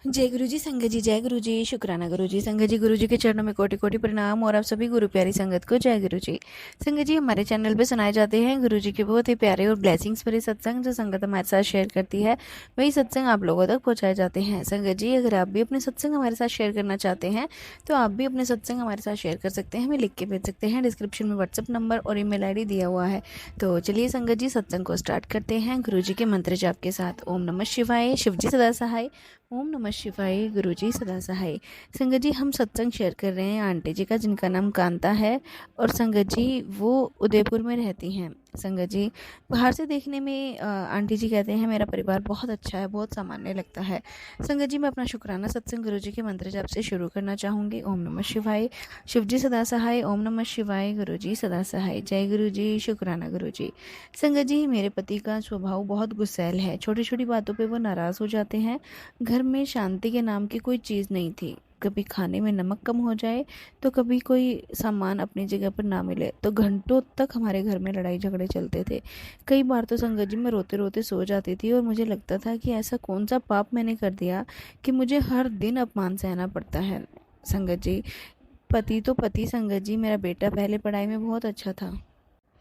जय गुरु जी संगत जी, जय गुरु जी, शुक्राना गुरु जी। संगत जी, गुरु जी के चरणों में कोटि कोटि प्रणाम और आप सभी गुरु प्यारी संगत को जय गुरु जी। संगत जी, हमारे चैनल पे सुनाए जाते हैं गुरु जी के बहुत ही प्यारे और ब्लेसिंग्स भरे सत्संग, जो संगत हमारे साथ शेयर करती है वही सत्संग आप लोगों तक पहुंचाए जाते हैं। संगत जी, अगर आप भी अपने सत्संग हमारे साथ शेयर करना चाहते हैं तो आप भी अपने सत्संग हमारे साथ शेयर कर सकते हैं, हमें लिख के भेज सकते हैं। डिस्क्रिप्शन में व्हाट्सअप नंबर और ईमेल आईडी दिया हुआ है। तो चलिए संगत जी, सत्संग को स्टार्ट करते हैं गुरु जी के मंत्र जाप के साथ। ओम नमः शिवाय, शिव जी सदा सहाय। ओम नमः शिवाय, गुरु जी सदा सहाय। संगत जी, हम सत्संग शेयर कर रहे हैं आंटी जी का, जिनका नाम कांता है और संगत जी वो उदयपुर में रहती हैं। संगत जी, बाहर से देखने में आंटी जी कहते हैं मेरा परिवार बहुत अच्छा है, बहुत सामान्य लगता है। संगत जी, मैं अपना शुक्राना सत्संग गुरु जी के मंत्र जाप से शुरू करना चाहूँगी। ओम नमः शिवाय, शिव जी सदा सहाय। ओम नमः शिवाय, गुरु जी सदा सहाय। जय गुरु जी, शुक्राना गुरु जी। संगत जी, मेरे पति का स्वभाव बहुत गुस्सैल है, छोटी छोटी बातों पे वो नाराज़ हो जाते हैं। घर में शांति के नाम की कोई चीज़ नहीं थी। कभी खाने में नमक कम हो जाए तो कभी कोई सामान अपनी जगह पर ना मिले तो घंटों तक हमारे घर में लड़ाई झगड़े चलते थे। कई बार तो संगत जी मैं रोते रोते सो जाती थी और मुझे लगता था कि ऐसा कौन सा पाप मैंने कर दिया कि मुझे हर दिन अपमान सहना पड़ता है। संगत जी, पति तो पति संगत जी, मेरा बेटा पहले पढ़ाई में बहुत अच्छा था,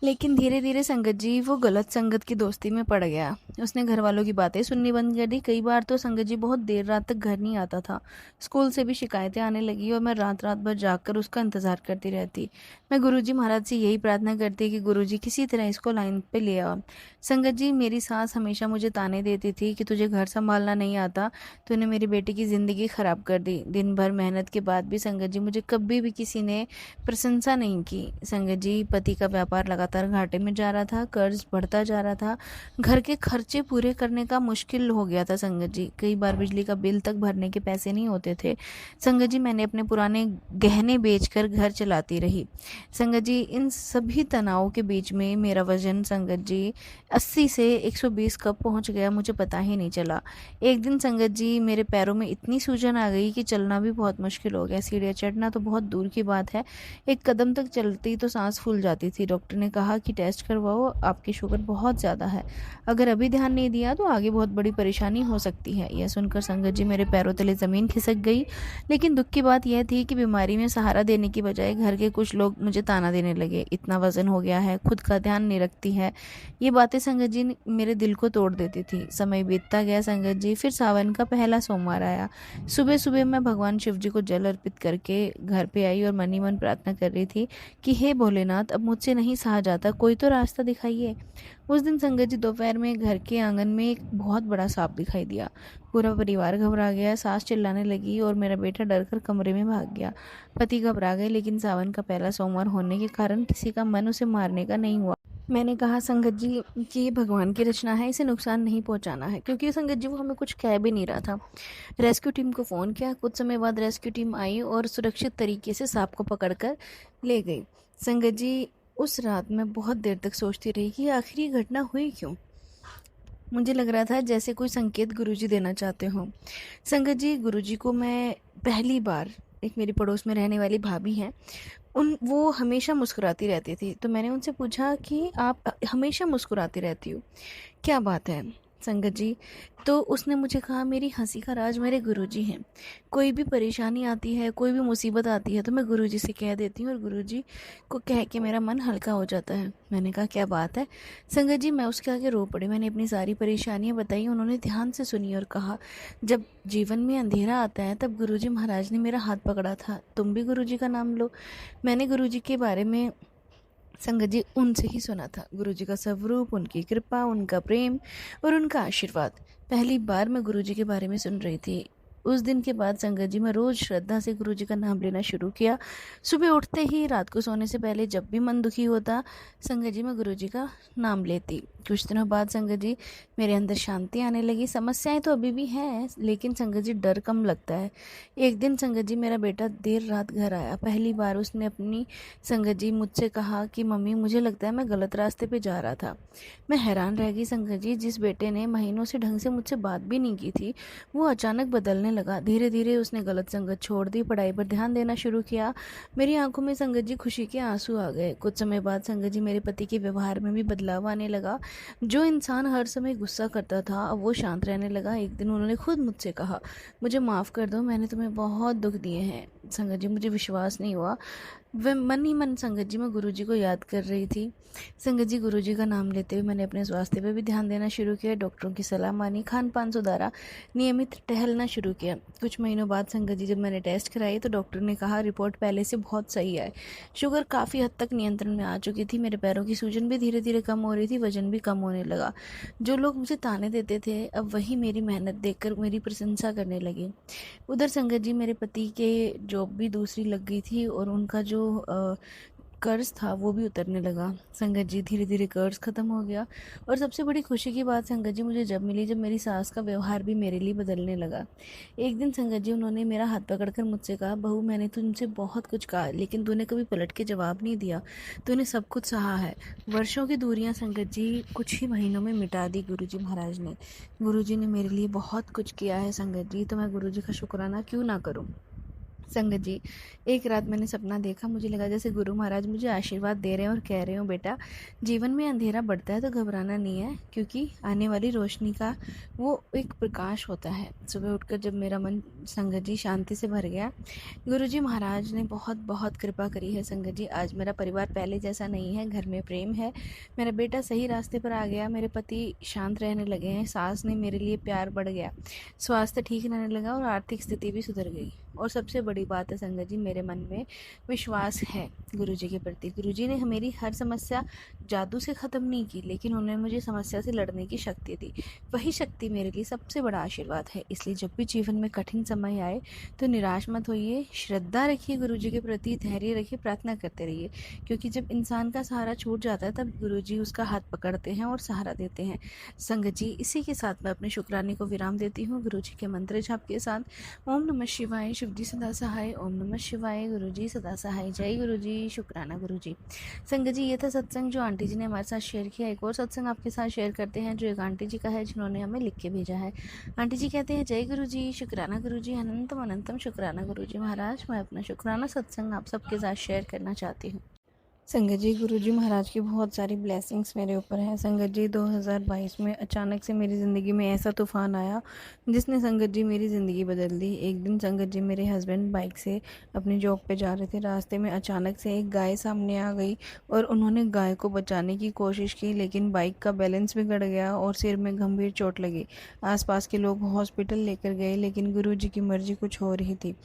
लेकिन धीरे धीरे संगत जी वो गलत संगत की दोस्ती में पड़ गया। उसने घर वालों की बातें सुननी बंद कर दी। कई बार तो संगत जी बहुत देर रात तक घर नहीं आता था। स्कूल से भी शिकायतें आने लगी और मैं रात रात भर जागकर उसका इंतज़ार करती रहती। मैं गुरुजी महाराज से यही प्रार्थना करती कि गुरुजी किसी तरह इसको लाइन पे ले आओ। संगत जी, मेरी सास हमेशा मुझे ताने देती थी कि तुझे घर संभालना नहीं आता, तूने मेरी बेटी की ज़िंदगी ख़राब कर दी। दिन भर मेहनत के बाद भी संगत जी मुझे कभी भी किसी ने प्रशंसा नहीं की। संगत जी, पति का व्यापार लगातार घाटे में जा रहा था, कर्ज बढ़ता जा रहा था, घर के खर्चे पूरे करने का मुश्किल हो गया था। संगत जी, कई बार बिजली का बिल तक भरने के पैसे नहीं होते थे। संगत जी, मैंने अपने पुराने गहने बेचकर घर चलाती रही। संगत जी, इन सभी तनाव के बीच में मेरा वजन संगत जी 80 से 120 कब पहुंच गया मुझे पता ही नहीं चला। एक दिन संगत जी मेरे पैरों में इतनी सूजन आ गई कि चलना भी बहुत मुश्किल हो गया। सीढ़ियाँ चढ़ना तो बहुत दूर की बात है, एक कदम तक चलती तो सांस फूल जाती थी। डॉक्टर ने कहा कि टेस्ट करवाओ, आपकी शुगर बहुत ज़्यादा है, अगर अभी ध्यान नहीं दिया तो आगे बहुत बड़ी परेशानी हो सकती है। यह सुनकर संगत जी मेरे पैरों तले ज़मीन खिसक गई। लेकिन दुख की बात यह थी कि बीमारी में सहारा देने की बजाय घर के कुछ लोग मुझे ताना देने लगे, इतना वजन हो गया है, खुद का ध्यान नहीं रखती है। ये बातें संगत जी मेरे दिल को तोड़ देती थी। समय बीतता गया संगत जी, फिर सावन का पहला सोमवार आया। सुबह सुबह मैं भगवान शिव जी को जल अर्पित करके घर पे आई और मन ही मन प्रार्थना कर रही थी कि हे भोलेनाथ, अब मुझसे नहीं सहा जाता, कोई तो रास्ता दिखाइए। उस दिन संगत जी दोपहर में घर के आंगन में एक बहुत बड़ा सांप दिखाई दिया। पूरा परिवार घबरा गया, सास चिल्लाने लगी और मेरा बेटा डरकर कमरे में भाग गया। पति घबरा गए, लेकिन सावन का पहला सोमवार होने के कारण किसी का मन उसे मारने का नहीं हुआ। मैंने कहा संगत जी कि ये भगवान की रचना है, इसे नुकसान नहीं पहुंचाना है, क्योंकि संगत जी वो हमें कुछ कह भी नहीं रहा था। रेस्क्यू टीम को फ़ोन किया। कुछ समय बाद रेस्क्यू टीम आई और सुरक्षित तरीके से सांप को पकड़कर ले गई। संगत जी, उस रात मैं बहुत देर तक सोचती रही कि आखिर ये घटना हुई क्यों। मुझे लग रहा था जैसे कोई संकेत गुरुजी देना चाहते हों। संगत जी, गुरुजी को मैं पहली बार, एक मेरी पड़ोस में रहने वाली भाभी हैं, वो हमेशा मुस्कुराती रहती थी। तो मैंने उनसे पूछा कि आप हमेशा मुस्कुराती रहती हो, क्या बात है संगत जी? तो उसने मुझे कहा मेरी हंसी का राज मेरे गुरुजी हैं। कोई भी परेशानी आती है, कोई भी मुसीबत आती है तो मैं गुरुजी से कह देती हूँ और गुरुजी को कह के मेरा मन हल्का हो जाता है। मैंने कहा क्या बात है संगत जी? मैं उसके आगे रो पड़ी। मैंने अपनी सारी परेशानियाँ बताई। उन्होंने ध्यान से सुनी और कहा, जब जीवन में अंधेरा आता है तब गुरुजी महाराज ने मेरा हाथ पकड़ा था, तुम भी गुरुजी का नाम लो। मैंने गुरुजी के बारे में संगत जी उनसे ही सुना था। गुरुजी का स्वरूप, उनकी कृपा, उनका प्रेम और उनका आशीर्वाद। पहली बार मैं गुरुजी के बारे में सुन रही थी। उस दिन के बाद संगत जी मैं रोज़ श्रद्धा से गुरुजी का नाम लेना शुरू किया। सुबह उठते ही, रात को सोने से पहले, जब भी मन दुखी होता संगत जी मैं गुरुजी का नाम लेती। कुछ दिनों बाद संगत जी मेरे अंदर शांति आने लगी। समस्याएं तो अभी भी हैं, लेकिन संगत जी डर कम लगता है। एक दिन संगत जी मेरा बेटा देर रात घर आया। पहली बार उसने अपनी संगत जी मुझसे कहा कि मम्मी, मुझे लगता है मैं गलत रास्ते पे जा रहा था। मैं हैरान रह गई संगत जी, जिस बेटे ने महीनों से ढंग से मुझसे बात भी नहीं की थी वो अचानक बदलने बदलने लगा। धीरे धीरे उसने गलत संगत छोड़ दी, पढ़ाई पर ध्यान देना शुरू किया। मेरी आंखों में संगत जी खुशी के आंसू आ गए। कुछ समय बाद संगत जी मेरे पति के व्यवहार में भी बदलाव आने लगा। जो इंसान हर समय गुस्सा करता था अब वो शांत रहने लगा। एक दिन उन्होंने खुद मुझसे कहा, मुझे माफ़ कर दो, मैंने तुम्हें बहुत दुख दिए हैं। संगत जी मुझे विश्वास नहीं हुआ। वह मन ही मन संगत जी मैं गुरुजी को याद कर रही थी। संगत जी गुरुजी का नाम लेते हुए मैंने अपने स्वास्थ्य पे भी ध्यान देना शुरू किया। डॉक्टरों की सलाह मानी, खान पान सुधारा, नियमित टहलना शुरू किया। कुछ महीनों बाद संगत जी जब मैंने टेस्ट कराई तो डॉक्टर ने कहा रिपोर्ट पहले से बहुत सही है। शुगर काफ़ी हद तक नियंत्रण में आ चुकी थी। मेरे पैरों की सूजन भी धीरे धीरे कम हो रही थी, वजन भी कम होने लगा। जो लोग मुझे ताने देते थे अब वही मेरी मेहनत देखकर मेरी प्रशंसा करने लगे। उधर संगत जी मेरे पति के जॉब भी दूसरी लग गई थी और उनका जो कर्ज था वो भी उतरने लगा। संगत जी धीरे धीरे कर्ज ख़त्म हो गया। और सबसे बड़ी खुशी की बात संगत जी मुझे जब मिली जब मेरी सास का व्यवहार भी मेरे लिए बदलने लगा। एक दिन संगत जी उन्होंने मेरा हाथ पकड़कर मुझसे कहा, बहू मैंने तुमसे बहुत कुछ कहा लेकिन तूने कभी पलट के जवाब नहीं दिया, तूने सब कुछ सहा है। वर्षों की दूरियां संगत जी कुछ ही महीनों में मिटा दी गुरुजी महाराज ने। गुरुजी ने मेरे लिए बहुत कुछ किया है संगत जी, तो मैं गुरुजी का शुक्राना क्यों ना करूं। संगत जी एक रात मैंने सपना देखा, मुझे लगा जैसे गुरु महाराज मुझे आशीर्वाद दे रहे हैं और कह रहे हो बेटा जीवन में अंधेरा बढ़ता है तो घबराना नहीं है, क्योंकि आने वाली रोशनी का वो एक प्रकाश होता है। सुबह उठकर जब मेरा मन संगत जी शांति से भर गया। गुरुजी महाराज ने बहुत बहुत कृपा करी है संगत जी। आज मेरा परिवार पहले जैसा नहीं है, घर में प्रेम है, मेरा बेटा सही रास्ते पर आ गया, मेरे पति शांत रहने लगे हैं, सास ने मेरे लिए प्यार बढ़ गया, स्वास्थ्य ठीक रहने लगा और आर्थिक स्थिति भी सुधर गई। और सबसे बड़ी बात है संगत जी मेरे मन में विश्वास है गुरुजी के प्रति। गुरुजी ने मेरी हर समस्या जादू से ख़त्म नहीं की, लेकिन उन्होंने मुझे समस्या से लड़ने की शक्ति दी। वही शक्ति मेरे लिए सबसे बड़ा आशीर्वाद है। इसलिए जब भी जीवन में कठिन समय आए तो निराश मत होइए, श्रद्धा रखिए गुरुजी के प्रति, धैर्य रखिए, प्रार्थना करते रहिए, क्योंकि जब इंसान का सहारा छूट जाता है तब गुरुजी उसका हाथ पकड़ते हैं और सहारा देते हैं। संगत जी इसी के साथ मैं अपने शुक्राने को विराम देती हूँ गुरुजी के मंत्र जाप के साथ। ओम नमः शिवाय, शिव जी सदा सहाय। ओम नमः शिवाय, गुरुजी सदा सहाय। जय गुरुजी, शुक्राना गुरुजी। संगत जी ये था सत्संग जो आंटी जी ने हमारे साथ शेयर किया। एक और सत्संग आपके साथ शेयर करते हैं जो एक आंटी जी का है जिन्होंने हमें लिख के भेजा है। आंटी जी कहते हैं जय गुरुजी, शुक्राना गुरुजी, अनंतम अनंतम शुक्राना गुरुजी महाराज। मैं अपना शुक्राना सत्संग आप सबके साथ शेयर करना चाहती हूँ। संगत जी गुरुजी महाराज की बहुत सारी ब्लेसिंग्स मेरे ऊपर हैं। संगत जी 2022 में अचानक से मेरी ज़िंदगी में ऐसा तूफ़ान आया जिसने संगत जी मेरी ज़िंदगी बदल दी। एक दिन संगत जी मेरे हस्बैंड बाइक से अपनी जॉब पे जा रहे थे, रास्ते में अचानक से एक गाय सामने आ गई और उन्होंने गाय को बचाने की कोशिश की, लेकिन बाइक का बैलेंस बिगड़ गया और सिर में गंभीर चोट लगी। आसपास के लोग हॉस्पिटल लेकर गए लेकिन गुरुजी की मर्जी कुछ हो रही थी।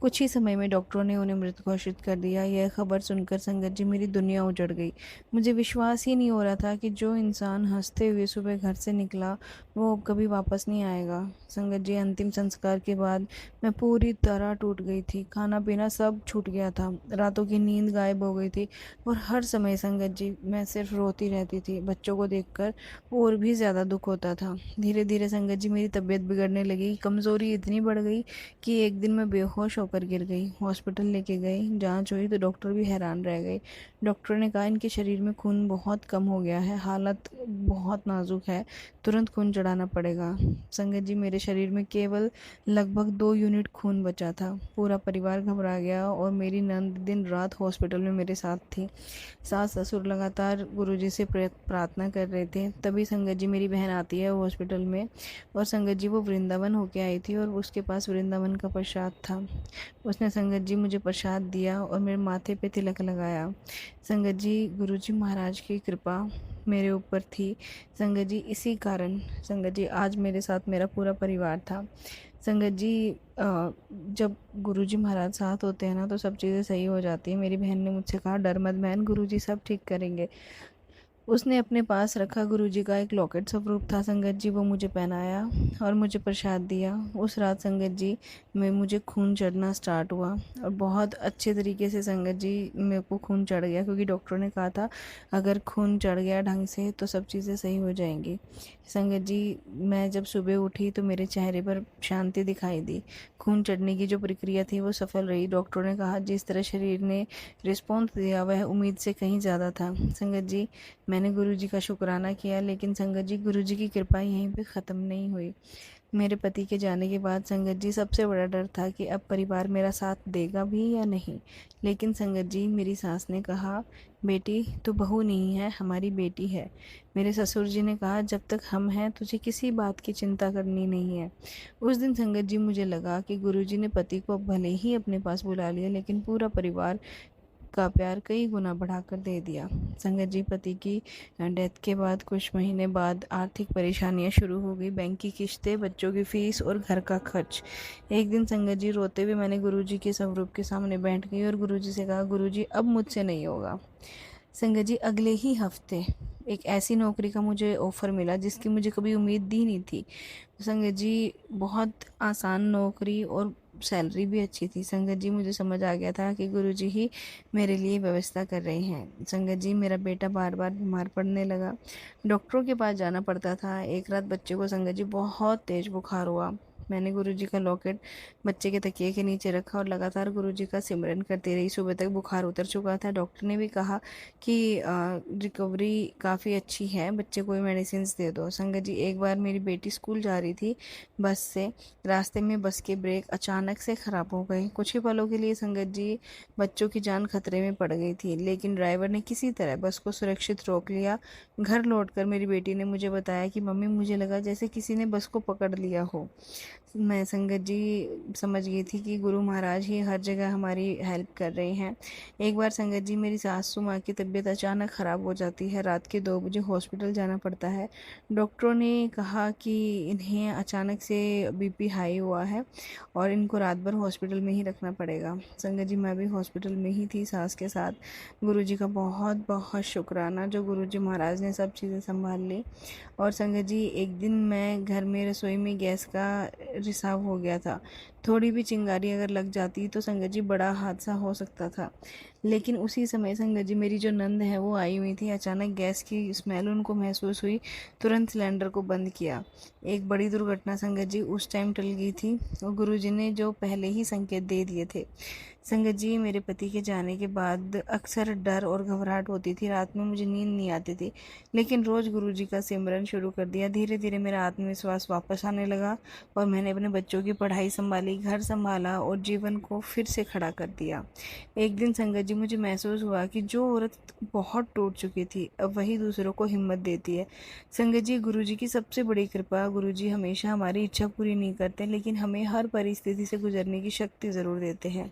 कुछ ही समय में डॉक्टरों ने उन्हें मृत घोषित कर दिया। यह खबर सुनकर संगत जी मेरी दुनिया उजड़ गई। मुझे विश्वास ही नहीं हो रहा था कि जो इंसान हंसते हुए सुबह घर से निकला वो अब कभी वापस नहीं आएगा। संगत जी अंतिम संस्कार के बाद मैं पूरी तरह टूट गई थी। खाना पीना सब छूट गया था, रातों की नींद गायब हो गई थी और हर समय संगत जी मैं सिर्फ रोती रहती थी। बच्चों को देखकर और भी ज़्यादा दुख होता था। धीरे धीरे संगत जी मेरी तबीयत बिगड़ने लगी, कमज़ोरी इतनी बढ़ गई कि एक दिन मैं बेहोश होकर गिर गई। हॉस्पिटल लेके गए, जांच हुई तो डॉक्टर भी हैरान रह गए। डॉक्टर ने कहा इनके शरीर में खून बहुत कम हो गया है, हालत बहुत नाजुक है, तुरंत खून चढ़ाना पड़ेगा। संगत जी मेरे शरीर में केवल लगभग 2 यूनिट खून बचा था। पूरा परिवार घबरा गया और मेरी नंद दिन रात हॉस्पिटल में मेरे साथ थी। सास ससुर लगातार गुरुजी से प्रार्थना कर रहे थे। तभी संगत जी मेरी बहन आती है हॉस्पिटल में और संगत जी वो वृंदावन होके आई थी और उसके पास वृंदावन का प्रसाद था। उसने संगत जी मुझे प्रसाद दिया और मेरे माथे पे तिलक लगाया। संगत जी गुरुजी महाराज की कृपा मेरे ऊपर थी। संगत जी इसी कारण संगत जी आज मेरे साथ मेरा पूरा परिवार था। संगत जी जब गुरुजी महाराज साथ होते हैं ना तो सब चीज़ें सही हो जाती है। मेरी बहन ने मुझसे कहा डर मत बहन, गुरुजी सब ठीक करेंगे। उसने अपने पास रखा गुरुजी का एक लॉकेट स्वरूप था संगत जी, वो मुझे पहनाया और मुझे प्रसाद दिया। उस रात संगत जी में मुझे खून चढ़ना स्टार्ट हुआ और बहुत अच्छे तरीके से संगत जी मेरे को खून चढ़ गया, क्योंकि डॉक्टरों ने कहा था अगर खून चढ़ गया ढंग से तो सब चीज़ें सही हो जाएंगी। संगत जी मैं जब सुबह उठी तो मेरे चेहरे पर शांति दिखाई दी। खून चढ़ने की जो प्रक्रिया थी वो सफल रही। डॉक्टरों ने कहा जिस तरह शरीर ने रिस्पॉन्स दिया वह उम्मीद से कहीं ज़्यादा था। संगत जी मैंने गुरुजी का शुक्राना किया, लेकिन संगत जी गुरुजी की कृपा यहीं पे ख़त्म नहीं हुई। मेरे पति के जाने के बाद संगत जी सबसे बड़ा डर था कि अब परिवार मेरा साथ देगा भी या नहीं। लेकिन संगत जी मेरी सास ने कहा, बेटी तू बहू नहीं है, हमारी बेटी है। मेरे ससुर जी ने कहा, जब तक हम हैं तुझे किसी बात की चिंता करनी नहीं है। उस दिन संगत जी मुझे लगा कि गुरुजी ने पति को भले ही अपने पास बुला लिया, लेकिन पूरा परिवार का प्यार कई गुना बढ़ाकर दे दिया। संगत जी पति की डेथ के बाद कुछ महीने बाद आर्थिक परेशानियां शुरू हो गई। बैंक की किस्तें, बच्चों की फीस और घर का खर्च। एक दिन संगत जी रोते हुए मैंने गुरुजी के स्वरूप के सामने बैठ गई और गुरुजी से कहा, गुरुजी अब मुझसे नहीं होगा। संगत जी अगले ही हफ्ते एक ऐसी नौकरी का मुझे ऑफ़र मिला जिसकी मुझे कभी उम्मीद ही नहीं थी। संगत जी बहुत आसान नौकरी और सैलरी भी अच्छी थी। संगत जी मुझे समझ आ गया था कि गुरुजी ही मेरे लिए व्यवस्था कर रहे हैं। संगत जी मेरा बेटा बार बार बीमार पड़ने लगा, डॉक्टरों के पास जाना पड़ता था। एक रात बच्चे को संगत जी बहुत तेज बुखार हुआ। मैंने गुरुजी का लॉकेट बच्चे के तकिए के नीचे रखा और लगातार गुरुजी का सिमरन करती रही। सुबह तक बुखार उतर चुका था। डॉक्टर ने भी कहा कि रिकवरी काफ़ी अच्छी है, बच्चे को मेडिसिन दे दो। संगत जी एक बार मेरी बेटी स्कूल जा रही थी बस से, रास्ते में बस के ब्रेक अचानक से ख़राब हो गए। कुछ ही पलों के लिए संगत जी बच्चों की जान खतरे में पड़ गई थी, लेकिन ड्राइवर ने किसी तरह बस को सुरक्षित रोक लिया। घर लौटकर मेरी बेटी ने मुझे बताया कि मम्मी मुझे लगा जैसे किसी ने बस को पकड़ लिया हो। मैं संगत जी समझ गई थी कि गुरु महाराज ही हर जगह हमारी हेल्प कर रहे हैं। एक बार संगत जी मेरी सासू माँ की तबीयत अचानक ख़राब हो जाती है। रात के 2 बजे हॉस्पिटल जाना पड़ता है। डॉक्टरों ने कहा कि इन्हें अचानक से बीपी हाई हुआ है और इनको रात भर हॉस्पिटल में ही रखना पड़ेगा। संगत जी मैं भी हॉस्पिटल में ही थी सास के साथ। गुरुजी का बहुत बहुत शुक्राना जो गुरुजी महाराज ने सब चीज़ें संभाल ली। और संगत जी एक दिन मैं घर में रसोई में गैस का रिसाव हो गया था। थोड़ी भी चिंगारी अगर लग जाती तो संगत जी बड़ा हादसा हो सकता था। लेकिन उसी समय संगत जी मेरी जो नंद है वो आई हुई थी। अचानक गैस की स्मेल उनको महसूस हुई, तुरंत सिलेंडर को बंद किया। एक बड़ी दुर्घटना संगत जी उस टाइम टल गई थी और गुरुजी ने जो पहले ही संकेत दे दिए थे। संगत जी मेरे पति के जाने के बाद अक्सर डर और घबराहट होती थी। रात में मुझे नींद नहीं आती थी, लेकिन रोज़ गुरुजी का सिमरन शुरू कर दिया। धीरे धीरे मेरा आत्मविश्वास वापस आने लगा और मैंने अपने बच्चों की पढ़ाई संभाली, घर संभाला और जीवन को फिर से खड़ा कर दिया। एक दिन संगत जी मुझे महसूस हुआ कि जो औरत बहुत टूट चुकी थी अब वही दूसरों को हिम्मत देती है। संगत जी गुरुजी की सबसे बड़ी कृपा, गुरुजी हमेशा हमारी इच्छा पूरी नहीं करते, लेकिन हमें हर परिस्थिति से गुजरने की शक्ति ज़रूर देते हैं।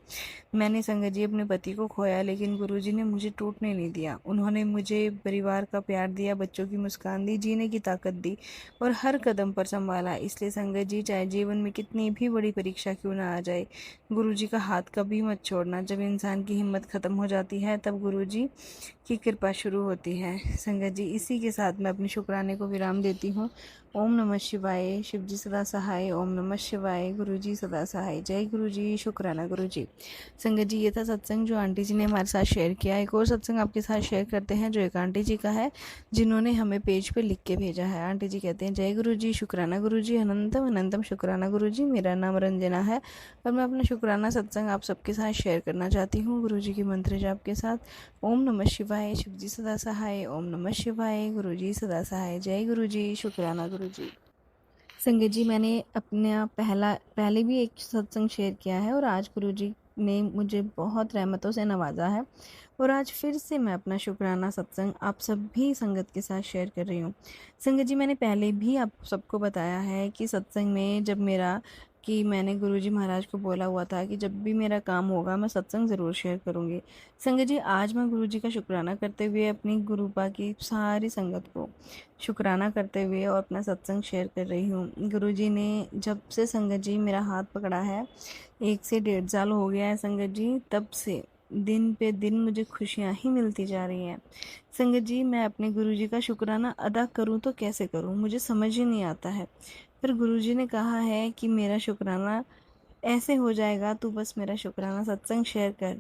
मैंने संगत जी अपने पति को खोया, लेकिन गुरुजी ने मुझे टूटने नहीं दिया। उन्होंने मुझे परिवार का प्यार दिया, बच्चों की मुस्कान दी, जीने की ताकत दी और हर कदम पर संभाला। इसलिए संगत जी चाहे जीवन में कितनी भी बड़ी परीक्षा क्यों ना आ जाए, गुरुजी का हाथ कभी मत छोड़ना। जब इंसान की हिम्मत ख़त्म हो जाती है तब गुरुजी की कृपा शुरू होती है। संगत जी इसी के साथ मैं अपने शुक्राने को विराम देती हूँ। ओम नमः शिवाय। शिव जी सदा सहाय। ओम नमः शिवाय। गुरु जी सदा सहाय। जय गुरु जी। शुक्राना गुरु जी। संगत जी ये था सत्संग जो आंटी जी ने हमारे साथ शेयर किया। एक और सत्संग आपके साथ शेयर करते हैं जो एक आंटी जी का है, जिन्होंने हमें पेज पे लिख के भेजा है। आंटी जी कहते हैं, जय गुरु जी, शुक्राना गुरु जी, अनंतम अनंतम शुक्राना गुरु जी। मेरा नाम रंजना है और मैं अपना शुक्राना सत्संग आप सबके साथ शेयर करना चाहती हूँ गुरु जी की मंत्र जाप के साथ। ओम नमः शिवाय। शिव जी सदा सहाय। ओम नमः शिवाय। गुरु जी सदा सहाय। जय गुरु जी। शुक्राना गुरु जी। संगत जी मैंने अपना पहले भी एक सत्संग शेयर किया है और आज गुरु जी ने मुझे बहुत रहमतों से नवाजा है और आज फिर से मैं अपना शुक्राना सत्संग आप सभी संगत के साथ शेयर कर रही हूँ। संगत जी मैंने पहले भी आप सबको बताया है कि सत्संग में जब मेरा कि मैंने गुरुजी महाराज को बोला हुआ था कि जब भी मेरा काम होगा मैं सत्संग ज़रूर शेयर करूँगी। संगत जी आज मैं गुरुजी का शुक्राना करते हुए अपनी गुरुपा की सारी संगत को शुक्राना करते हुए और अपना सत्संग शेयर कर रही हूँ। गुरुजी ने जब से संगत जी मेरा हाथ पकड़ा है, 1 से 1.5 साल हो गया है संगत जी, तब से दिन पे दिन मुझे खुशियाँ ही मिलती जा रही हैं। संगत जी मैं अपने गुरुजी का शुक्राना अदा करूँ तो कैसे करूँ, मुझे समझ ही नहीं आता है। फिर गुरुजी ने कहा है कि मेरा शुक्राना ऐसे हो जाएगा, तू बस मेरा शुक्राना सत्संग शेयर कर।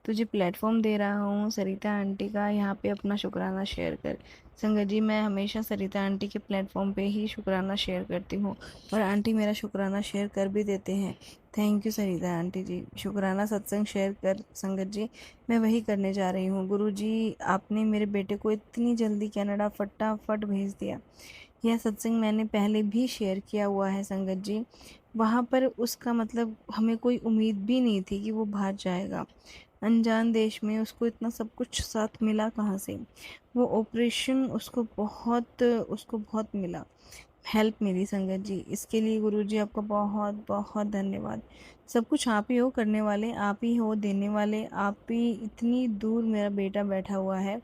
तुझे प्लेटफॉर्म दे रहा हूँ सरिता आंटी का, यहाँ पे अपना शुक्राना शेयर कर। संगत जी मैं हमेशा सरिता आंटी के प्लेटफॉर्म पे ही शुक्राना शेयर करती हूँ और आंटी मेरा शुक्राना शेयर कर भी देते हैं। थैंक यू सरिता आंटी जी। शुक्राना सत्संग शेयर कर संगत जी, मैं वही करने जा रही हूँ। गुरु जी आपने मेरे बेटे को इतनी जल्दी कनाडा फटाफट भेज दिया। यह सत्संग मैंने पहले भी शेयर किया हुआ है संगत जी। वहाँ पर उसका मतलब हमें कोई उम्मीद भी नहीं थी कि वो बाहर जाएगा। अनजान देश में उसको इतना सब कुछ साथ मिला कहाँ से? वो ऑपरेशन उसको बहुत मिला, हेल्प मिली संगत जी। इसके लिए गुरुजी आपका बहुत बहुत धन्यवाद। सब कुछ आप ही हो करने वाले, आप ही हो देने वाले, आप ही। इतनी दूर मेरा बेटा बैठा हुआ है,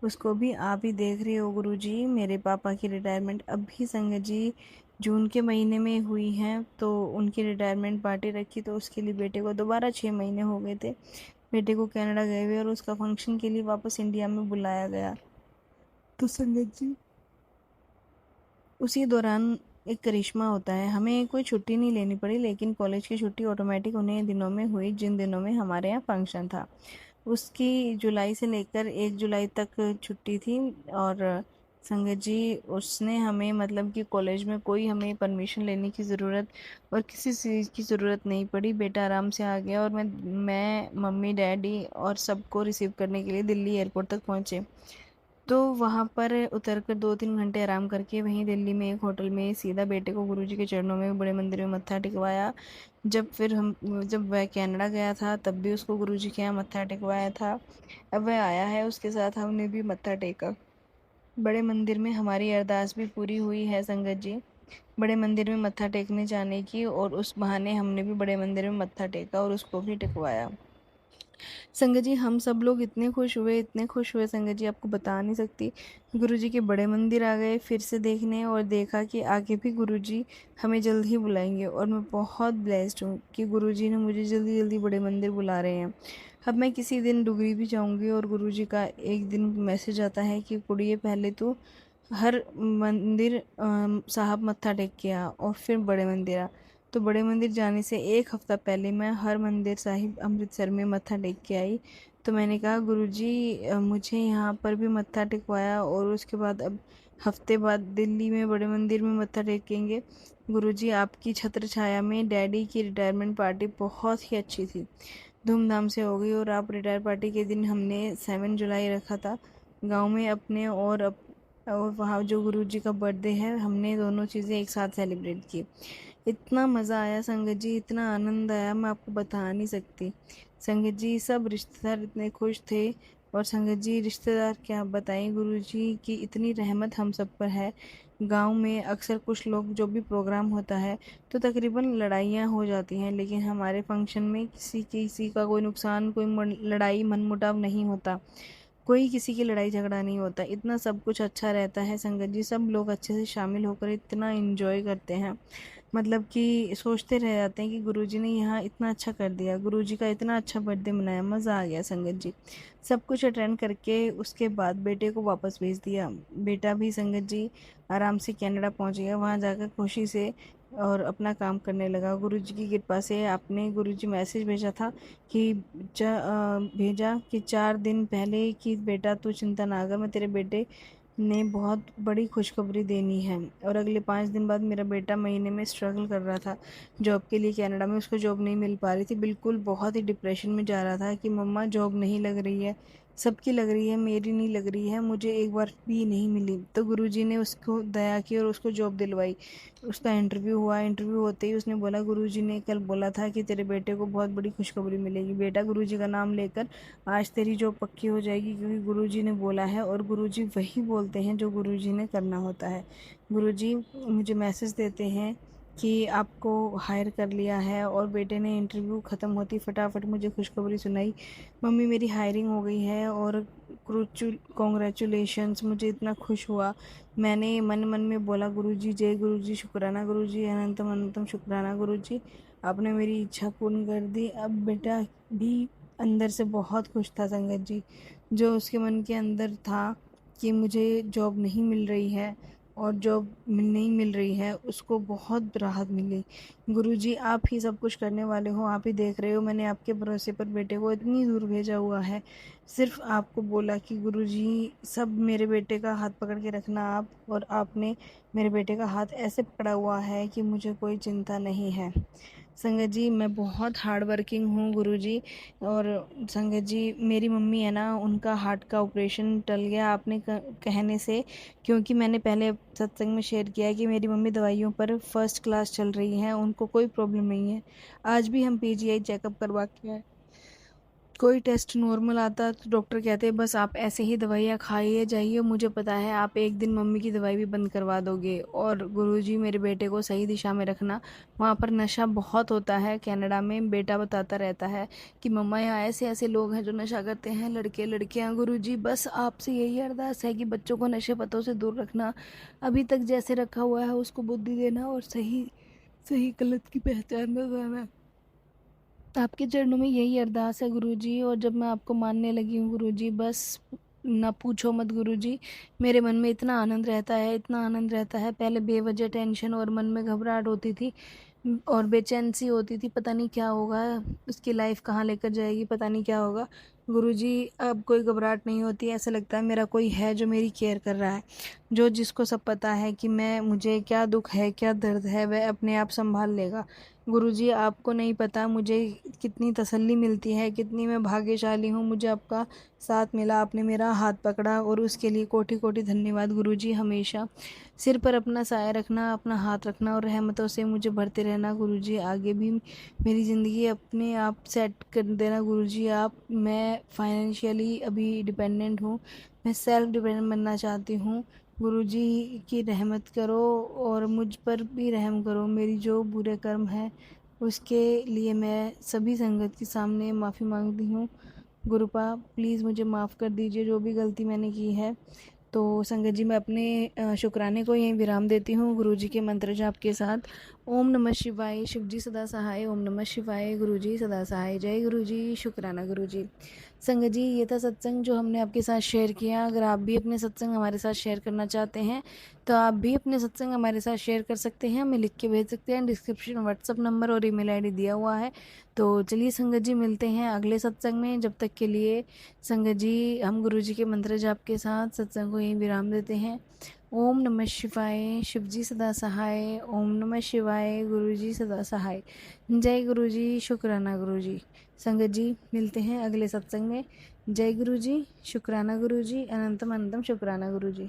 उसको भी आप ही देख रहे हो गुरुजी। मेरे पापा की रिटायरमेंट अभी संगत जी जून के महीने में हुई हैं, तो उनकी रिटायरमेंट पार्टी रखी, तो उसके लिए बेटे को दोबारा 6 महीने हो गए थे बेटे को कनाडा गए हुए, और उसका फंक्शन के लिए वापस इंडिया में बुलाया गया। तो संगत जी उसी दौरान एक करिश्मा होता है, हमें कोई छुट्टी नहीं लेनी पड़ी, लेकिन कॉलेज की छुट्टी ऑटोमेटिक उन्हीं दिनों में हुई जिन दिनों में हमारे यहाँ फंक्शन था। उसकी जुलाई से लेकर 1 जुलाई तक छुट्टी थी। और संगत जी उसने हमें मतलब कि कॉलेज में कोई हमें परमिशन लेने की ज़रूरत और किसी चीज़ की ज़रूरत नहीं पड़ी। बेटा आराम से आ गया, और मैं मम्मी डैडी और सबको रिसीव करने के लिए दिल्ली एयरपोर्ट तक पहुँचे। तो वहाँ पर उतर कर 2-3 घंटे आराम करके वहीं दिल्ली में एक होटल में सीधा बेटे को गुरुजी के चरणों में बड़े मंदिर में मत्था टिकवाया। जब वह कनाडा गया था तब भी उसको गुरुजी के यहाँ मत्था टिकवाया था। अब वह आया है, उसके साथ हमने भी मत्था टेका। बड़े मंदिर में हमारी अरदास भी पूरी हुई है संगत जी, बड़े मंदिर में मत्था टेकने जाने की, और उस बहाने हमने भी बड़े मंदिर में मत्था टेका और उसको भी टिकवाया। संगत जी हम सब लोग इतने खुश हुए संगत जी, आपको बता नहीं सकती। गुरुजी के बड़े मंदिर आ गए फिर से देखने, और देखा कि आगे भी गुरुजी हमें जल्द ही बुलाएंगे, और मैं बहुत ब्लेस्ड हूँ कि गुरुजी ने मुझे जल्दी जल्दी बड़े मंदिर बुला रहे हैं। अब मैं किसी दिन डुगरी भी जाऊँगी, और गुरुजी का एक दिन मैसेज आता है कि कुड़िए पहले तो हर मंदिर साहब मत्था टेक के आ, और फिर बड़े मंदिर आ। तो बड़े मंदिर जाने से एक हफ़्ता पहले मैं हर मंदिर साहिब अमृतसर में मत्था टेक के आई। तो मैंने कहा गुरुजी मुझे यहाँ पर भी मत्था टेकवाया, और उसके बाद अब हफ्ते बाद दिल्ली में बड़े मंदिर में मत्था टेकेंगे। गुरुजी आपकी छत्र छाया में डैडी की रिटायरमेंट पार्टी बहुत ही अच्छी थी, धूमधाम से हो गई। और आप रिटायर पार्टी के दिन हमने 7 जुलाई रखा था गांव में अपने, और वहाँ जो गुरुजी का बर्थडे है हमने दोनों चीज़ें एक साथ सेलिब्रेट की। इतना मज़ा आया संगत जी, इतना आनंद आया, मैं आपको बता नहीं सकती। संगत जी सब रिश्तेदार इतने खुश थे। और संगत जी रिश्तेदार क्या बताएं, गुरुजी की इतनी रहमत हम सब पर है। गांव में अक्सर कुछ लोग जो भी प्रोग्राम होता है तो तकरीबन लड़ाइयाँ हो जाती हैं, लेकिन हमारे फंक्शन में किसी किसी का कोई नुकसान, कोई लड़ाई मनमुटाव नहीं होता। कोई किसी की लड़ाई झगड़ा नहीं होता, इतना सब कुछ अच्छा रहता है संगत जी। सब लोग अच्छे से शामिल होकर इतना एंजॉय करते हैं, मतलब कि सोचते रह जाते हैं कि गुरुजी ने यहाँ इतना अच्छा कर दिया, गुरुजी का इतना अच्छा बर्थडे मनाया, मज़ा आ गया संगत जी। सब कुछ अटेंड करके उसके बाद बेटे को वापस भेज दिया। बेटा भी संगत जी आराम से कनाडा पहुँच गया, वहाँ जाकर खुशी से और अपना काम करने लगा। गुरुजी की कृपा से आपने गुरुजी मैसेज भेजा था कि भेजा कि 4 दिन पहले कि बेटा तू चिंता ना कर, मैं तेरे बेटे ने बहुत बड़ी खुशखबरी देनी है। और अगले 5 दिन बाद मेरा बेटा महीने में स्ट्रगल कर रहा था जॉब के लिए कनाडा में, उसको जॉब नहीं मिल पा रही थी, बिल्कुल बहुत ही डिप्रेशन में जा रहा था कि मम्मा जॉब नहीं लग रही है, सबकी लग रही है मेरी नहीं लग रही है, मुझे एक बार भी नहीं मिली। तो गुरुजी ने उसको दया की और उसको जॉब दिलवाई। उसका इंटरव्यू हुआ, इंटरव्यू होते ही उसने बोला गुरुजी ने कल बोला था कि तेरे बेटे को बहुत बड़ी खुशखबरी मिलेगी, बेटा गुरुजी का नाम लेकर आज तेरी जॉब पक्की हो जाएगी, क्योंकि गुरुजी ने बोला है, और गुरुजी वही बोलते हैं जो गुरुजी ने करना होता है। गुरुजी मुझे मैसेज देते हैं कि आपको हायर कर लिया है, और बेटे ने इंटरव्यू ख़त्म होती फटाफट मुझे खुशखबरी सुनाई, मम्मी मेरी हायरिंग हो गई है, और कॉन्ग्रेचुलेशंस। मुझे इतना खुश हुआ, मैंने मन मन में बोला गुरुजी जय गुरुजी, शुक्राना गुरुजी, अनंतम अनंतम शुक्राना गुरुजी, आपने मेरी इच्छा पूर्ण कर दी। अब बेटा भी अंदर से बहुत खुश था संगत जी, जो उसके मन के अंदर था कि मुझे जॉब नहीं मिल रही है, और जॉब नहीं मिल रही है, उसको बहुत राहत मिली। गुरुजी आप ही सब कुछ करने वाले हो, आप ही देख रहे हो, मैंने आपके भरोसे पर बेटे को इतनी दूर भेजा हुआ है, सिर्फ आपको बोला कि गुरुजी सब मेरे बेटे का हाथ पकड़ के रखना आप, और आपने मेरे बेटे का हाथ ऐसे पकड़ा हुआ है कि मुझे कोई चिंता नहीं है। संगत जी मैं बहुत हार्ड वर्किंग हूँ गुरुजी। और संगत जी मेरी मम्मी है ना, उनका हार्ट का ऑपरेशन टल गया आपने कहने से। क्योंकि मैंने पहले सत्संग में शेयर किया है कि मेरी मम्मी दवाइयों पर फर्स्ट क्लास चल रही हैं, उनको कोई प्रॉब्लम नहीं है। आज भी हम पीजीआई चेकअप करवा के आए, कोई टेस्ट नॉर्मल आता तो डॉक्टर कहते बस आप ऐसे ही दवाइयाँ खाइए जाइए, मुझे पता है आप एक दिन मम्मी की दवाई भी बंद करवा दोगे। और गुरुजी मेरे बेटे को सही दिशा में रखना, वहाँ पर नशा बहुत होता है कनाडा में। बेटा बताता रहता है कि मम्मा यहाँ ऐसे ऐसे लोग हैं जो नशा करते हैं, लड़के लड़कियाँ। गुरुजी बस आपसे यही अरदास है कि बच्चों को नशे पतों से दूर रखना, अभी तक जैसे रखा हुआ है उसको बुद्धि देना और सही सही गलत की पहचान बताना। आपके चरणों में यही अरदास है गुरुजी। और जब मैं आपको मानने लगी हूँ गुरुजी, बस ना पूछो मत गुरुजी। मेरे मन में इतना आनंद रहता है, इतना आनंद रहता है। पहले बेवजह टेंशन और मन में घबराहट होती थी और बेचैन सी होती थी, पता नहीं क्या होगा, उसकी लाइफ कहाँ लेकर जाएगी, पता नहीं क्या होगा। गुरुजी अब कोई घबराहट नहीं होती, ऐसा लगता है मेरा कोई है जो मेरी केयर कर रहा है, जो जिसको सब पता है कि मुझे क्या दुख है क्या दर्द है, वह अपने आप संभाल लेगा। गुरुजी आपको नहीं पता मुझे कितनी तसल्ली मिलती है, कितनी मैं भाग्यशाली हूँ, मुझे आपका साथ मिला, आपने मेरा हाथ पकड़ा और उसके लिए कोटि कोटि धन्यवाद गुरुजी। हमेशा सिर पर अपना साया रखना, अपना हाथ रखना और रहमतों से मुझे भरते रहना गुरुजी। आगे भी मेरी ज़िंदगी अपने आप सेट कर देना गुरुजी आप। मैं फाइनेंशियली अभी डिपेंडेंट हूँ, मैं सेल्फ डिपेंडेंट बनना चाहती हूँ। गुरुजी की रहमत करो और मुझ पर भी रहम करो। मेरी जो बुरे कर्म हैं उसके लिए मैं सभी संगत के सामने माफ़ी मांगती हूँ। गुरुपा प्लीज़ मुझे माफ़ कर दीजिए जो भी गलती मैंने की है। तो संगत जी मैं अपने शुक्राने को यहीं विराम देती हूँ गुरुजी के मंत्र जाप के साथ। ओम नमः शिवाय, शिवजी सदा सहाय। ओम नमः शिवाय, गुरुजी सदा सहाय। जय गुरुजी, शुक्राना गुरुजी। संगत जी ये था सत्संग जो हमने आपके साथ शेयर किया। अगर आप भी अपने सत्संग हमारे साथ शेयर करना चाहते हैं तो आप भी अपने सत्संग हमारे साथ शेयर कर सकते हैं, हमें लिख के भेज सकते हैं। डिस्क्रिप्शन में व्हाट्सअप नंबर और ईमेल आईडी दिया हुआ है। तो चलिए संगत जी मिलते हैं अगले सत्संग में। जब तक के लिए संगत जी हम गुरुजी के मंत्र जाप के साथ सत्संग को यहीं विराम देते हैं। ओम नमः शिवाय, शिवजी सदा सहाय। ओम नमः शिवाय, गुरुजी सदा सहाय। जय गुरुजी, शुक्राना गुरुजी। संगत जी मिलते हैं अगले सत्संग में। जय गुरुजी, शुक्राना गुरुजी, अनंतम अनंतम शुक्राना गुरुजी।